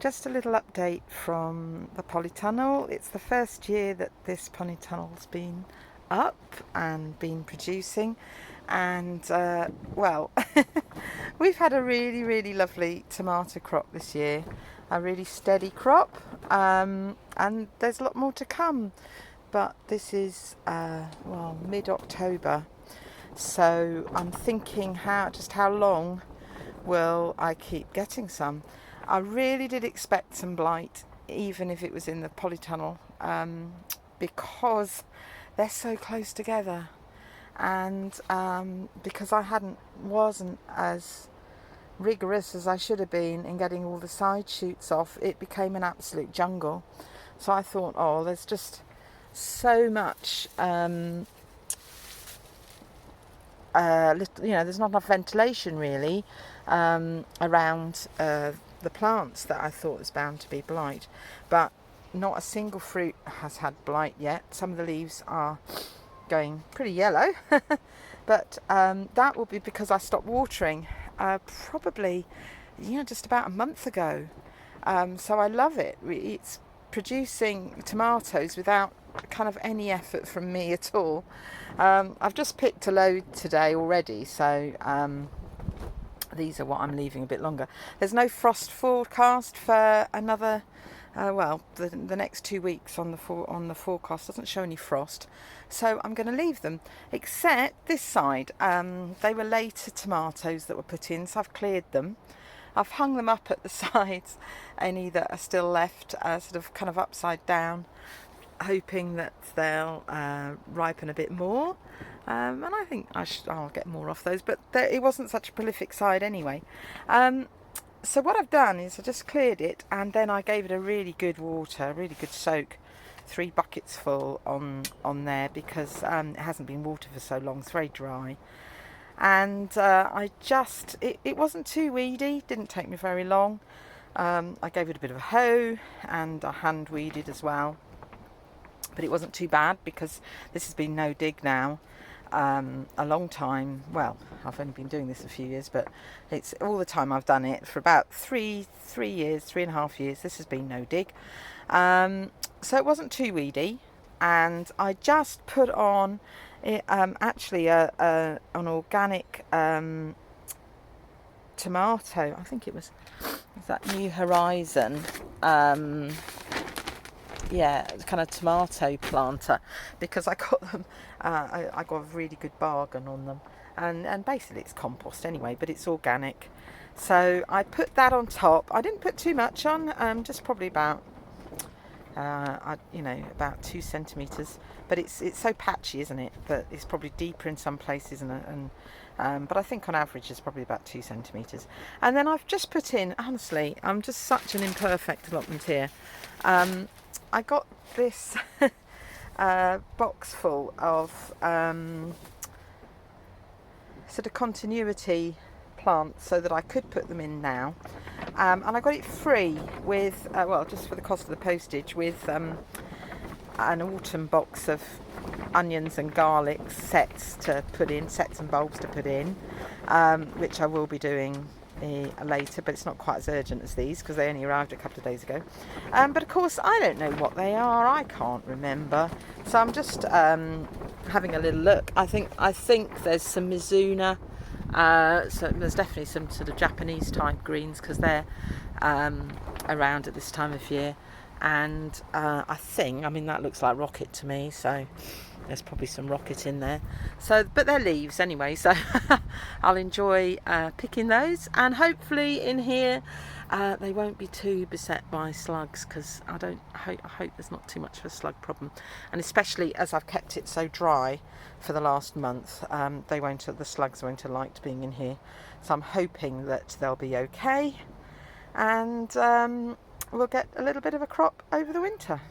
Just a little update from the polytunnel. It's the first year that this polytunnel's been up and been producing, and well, we've had a really lovely tomato crop this year, a really steady crop, and there's a lot more to come. But this is well, mid-October, so I'm thinking how long will I keep getting some. I really did expect some blight, even if it was in the polytunnel, because they're so close together, and because I wasn't as rigorous as I should have been in getting all the side shoots off, it became an absolute jungle. So I thought, oh, there's just so much there's not enough ventilation really around the plants, that I thought was bound to be blight. But not a single fruit has had blight yet. Some of the leaves are going pretty yellow, but that will be because I stopped watering probably just about a month ago. So I love it. It's producing tomatoes without kind of any effort from me at all. I've just picked a load today already, so these are what I'm leaving a bit longer. There's no frost forecast for another the next 2 weeks on the forecast doesn't show any frost, so I'm going to leave them, except this side. They were later tomatoes that were put in, so I've cleared them. I've hung them up at the sides, any that are still left, sort of kind of upside down, hoping that they'll ripen a bit more, and I think I'll get more off those, but it wasn't such a prolific side anyway. So what I've done is I just cleared it, and then I gave it a really good soak, 3 buckets full on there, because it hasn't been watered for so long. It's very dry, and it wasn't too weedy, didn't take me very long. I gave it a bit of a hoe, and I hand weeded as well, but it wasn't too bad, because this has been no dig now a long time. Well, I've only been doing this a few years, but it's all the time I've done it for about 3.5 years. This has been no dig, so it wasn't too weedy, and I just put on actually an organic tomato. I think it was that New Horizon kind of tomato planter, because I got them I got a really good bargain on them, and basically it's compost anyway, but it's organic. So I put that on top. I didn't put too much on, just probably about about 2 centimeters, but it's so patchy, isn't it, that it's probably deeper in some places, but I think on average it's probably about 2 centimeters. And then I've just put in, honestly, I'm just such an imperfect allotment here. I got this box full of sort of continuity plants, so that I could put them in now, and I got it free with just for the cost of the postage, with an autumn box of onions and garlic sets and bulbs to put in, which I will be doing later, but it's not quite as urgent as these, because they only arrived a couple of days ago. But of course I don't know what they are, I can't remember, so I'm just having a little look. I think there's some Mizuna, so there's definitely some sort of Japanese type greens, because they're around at this time of year, and that looks like rocket to me, so there's probably some rocket in there. So, but they're leaves anyway, so I'll enjoy picking those, and hopefully in here they won't be too beset by slugs, because I hope there's not too much of a slug problem, and especially as I've kept it so dry for the last month, the slugs won't have liked being in here. So I'm hoping that they'll be okay, and we'll get a little bit of a crop over the winter.